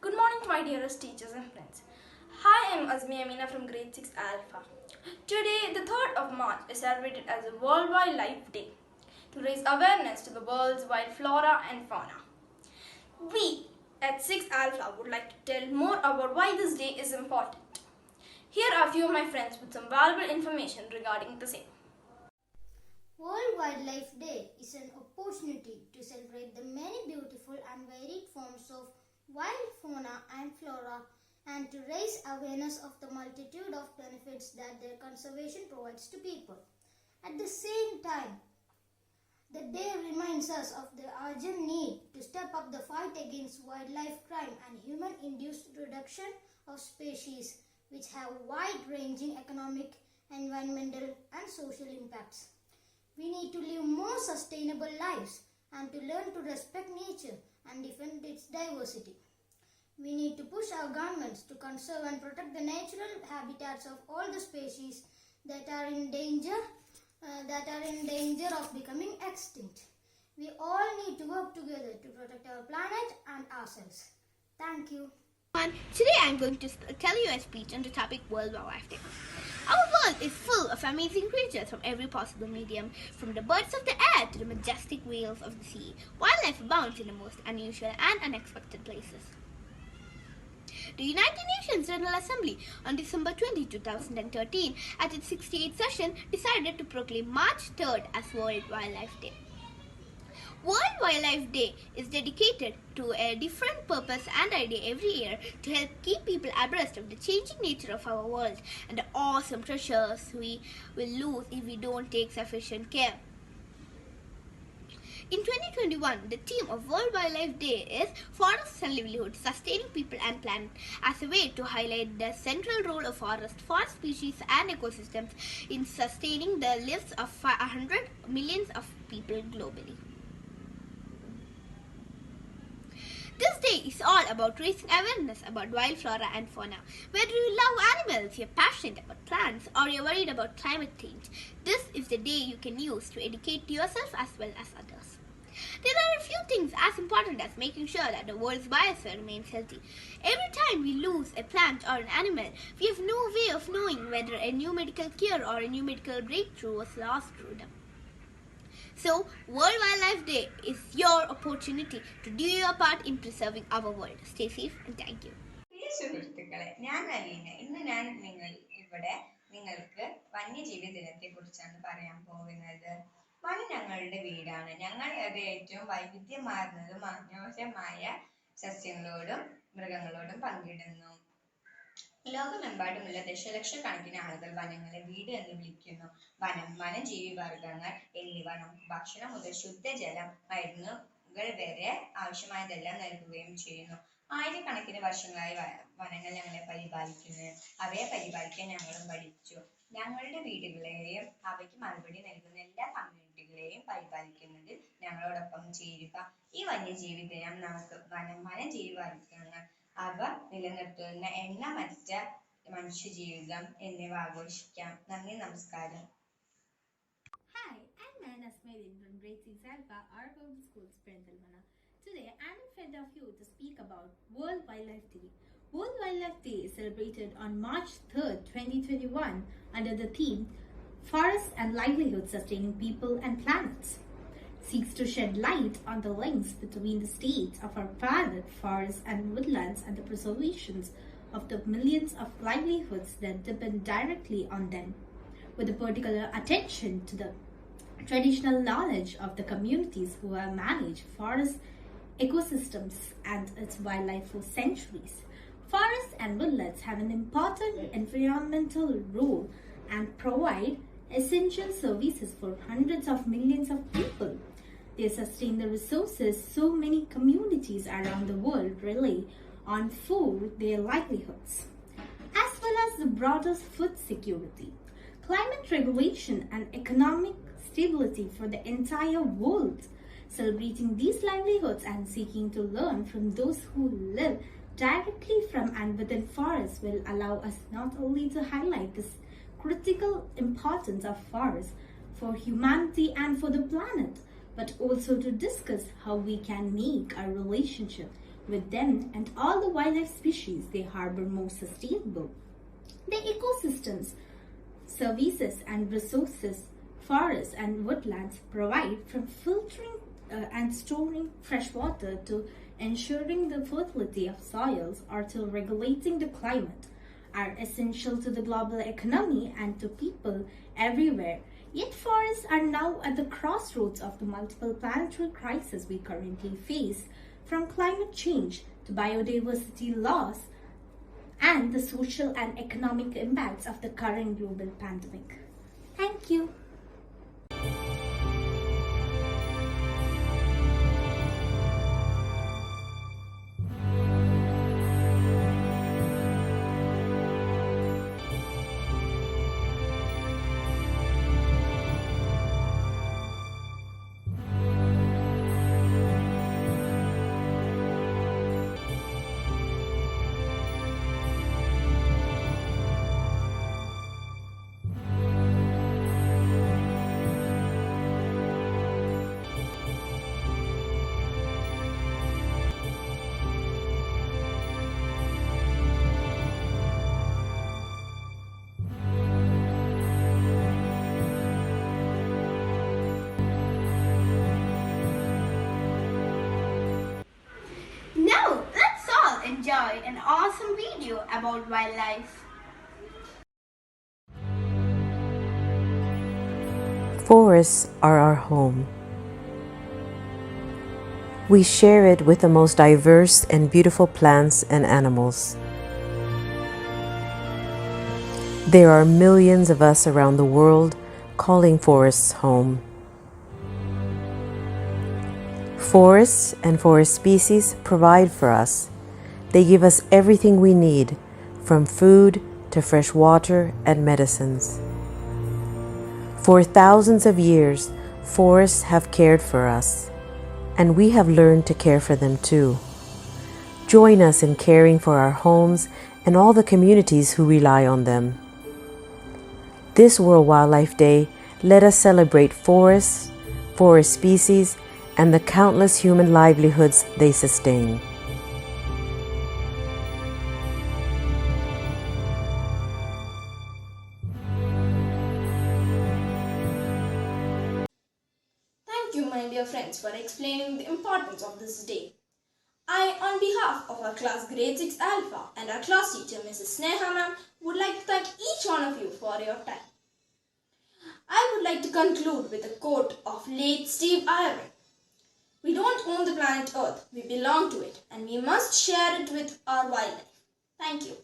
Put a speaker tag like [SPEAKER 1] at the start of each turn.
[SPEAKER 1] Good morning to my dearest teachers and friends. Hi, I am Azmi Ameena from grade 6 Alpha. Today, the 3rd of March is celebrated as a World Wildlife Day to raise awareness to the world's wild flora and fauna. We at 6 Alpha would like to tell more about why this day is important. Here are a few of my friends with some valuable information regarding the same.
[SPEAKER 2] World Wildlife Day is an opportunity to celebrate the many beautiful and varied forms of wild fauna and flora and to raise awareness of the multitude of benefits that their conservation provides to people. At the same time, the day reminds us of the urgent need to step up the fight against wildlife crime and human-induced reduction of species which have wide-ranging economic, environmental and social impacts. We need to live more sustainable lives and to learn to respect nature and defend its diversity. We need to push our governments to conserve and protect the natural habitats of all the species that are in danger of becoming extinct. We all need to work together to protect our planet and ourselves. Thank you.
[SPEAKER 3] Today I'm going to tell you a speech on the topic World Wildlife Day. Our world is full of amazing creatures from every possible medium, from the birds of the air to the majestic whales of the sea. Wildlife abounds in the most unusual and unexpected places. The United Nations General Assembly on December 20, 2013, at its 68th session, decided to proclaim March 3rd as World Wildlife Day. World Wildlife Day is dedicated to a different purpose and idea every year to help keep people abreast of the changing nature of our world and the awesome treasures we will lose if we don't take sufficient care. In 2021, the theme of World Wildlife Day is Forests and Livelihoods, Sustaining People and Planet, as a way to highlight the central role of forest species and ecosystems in sustaining the lives of 100 millions of people globally. This day is all about raising awareness about wild flora and fauna. Whether you love animals, you're passionate about plants, or you're worried about climate change, this is the day you can use to educate yourself as well as others. There are a few things as important as making sure that the world's biosphere remains healthy. Every time we lose a plant or an animal, we have no way of knowing whether a new medical cure or a new medical breakthrough was lost through them. So, World Wildlife Day is your opportunity to do your part in preserving our world. Stay safe and thank you.
[SPEAKER 4] സുഹൃത്തുക്കളെ, ഞാൻ അലീന. ഇന്ന് ഞാൻ നിങ്ങൾക്ക് വന്യജീവി ദിനത്തെ കുറിച്ചാണ് പറയാൻ പോകുന്നത്. വനം ഞങ്ങളുടെ വീടാണ്. ഞങ്ങൾ അത് ഏറ്റവും വൈവിധ്യമാർന്നതും മനോഹരമായ സസ്യങ്ങളോടും മൃഗങ്ങളോടും പങ്കിടുന്നു. ലോകമെമ്പാടുമുള്ള ദശലക്ഷക്കണക്കിന് ആളുകൾ വനങ്ങളെ വീട് എന്ന് വിളിക്കുന്നു. വനജീവി വർഗങ്ങൾ എന്നിവ നമുക്ക് ഭക്ഷണം മുതൽ ശുദ്ധജലം, മരുന്നുകൾ വരെ ആവശ്യമായതെല്ലാം നൽകുകയും ചെയ്യുന്നു. ആയിരക്കണക്കിന് വർഷങ്ങളായി വനങ്ങൾ ഞങ്ങളെ പരിപാലിക്കുന്നു. അവയെ പരിപാലിക്കാൻ ഞങ്ങളും പഠിച്ചു. ഞങ്ങളുടെ വീടുകളെയും അവയ്ക്ക് മറുപടി നൽകുന്ന എല്ലാ കമ്മ്യൂണിറ്റികളെയും പരിപാലിക്കുന്നതിൽ ഞങ്ങളോടൊപ്പം ചേരുക. ഈ വന്യജീവി ദിനം നമുക്ക് വനജീവി വർഗങ്ങൾ അവ നിലനിർത്തുന്ന എണ്ണമറ്റ മനുഷ്യജീവിതം എന്നിവ ആഘോഷിക്കാം. നന്ദി, നമസ്കാരം.
[SPEAKER 5] Hi, I'm Mehnas from grade 6 Alpha, our public school, Perinthalmana. Today, I'm in front of you to speak about World Wildlife Day. World Wildlife Day is celebrated on March 3rd, 2021 under the theme Forests and Livelihoods Sustaining People and Planets. Seeks to shed light on the links between the states of our planet, forests and woodlands, and the preservations of the millions of livelihoods that depend directly on them, with a particular attention to the traditional knowledge of the communities who have managed forest ecosystems and its wildlife for centuries. Forests and woodlands have an important environmental role and provide essential services for hundreds of millions of people. They sustain the resources so many communities around the world rely on for their livelihoods, as well as the broader food security, climate regulation and economic stability for the entire world. Celebrating these livelihoods and seeking to learn from those who live directly from and within forests will allow us not only to highlight this critical importance of forests for humanity and for the planet, but also to discuss how we can make our relationship with them and all the wildlife species they harbor more sustainable. The ecosystems, services and resources forests and woodlands provide, from filtering and storing fresh water to ensuring the fertility of soils or to regulating the climate, are essential to the global economy and to people everywhere. Yet forests are now at the crossroads of the multiple planetary crises we currently face, from climate change to biodiversity loss and the social and economic impacts of the current global pandemic. Thank you.
[SPEAKER 3] Now, let's all enjoy an awesome video about wildlife.
[SPEAKER 6] Forests are our home. We share it with the most diverse and beautiful plants and animals. There are millions of us around the world calling forests home. Forests and forest species provide for us. They give us everything we need, from food to fresh water and medicines. For thousands of years, forests have cared for us, and we have learned to care for them too. Join us in caring for our homes and all the communities who rely on them. This World Wildlife Day, let us celebrate forests, forest species, and the countless human livelihoods they sustain.
[SPEAKER 1] Thank you, my dear friends, for explaining the importance of this day. I, on behalf of our class Grade 6 Alpha and our class teacher Mrs. Sneha ma'am, would like to thank each one of you for your time. I would like to conclude with a quote of late Steve Irwin. We don't own the planet Earth, we belong to it, and we must share it with our wildlife. Thank you.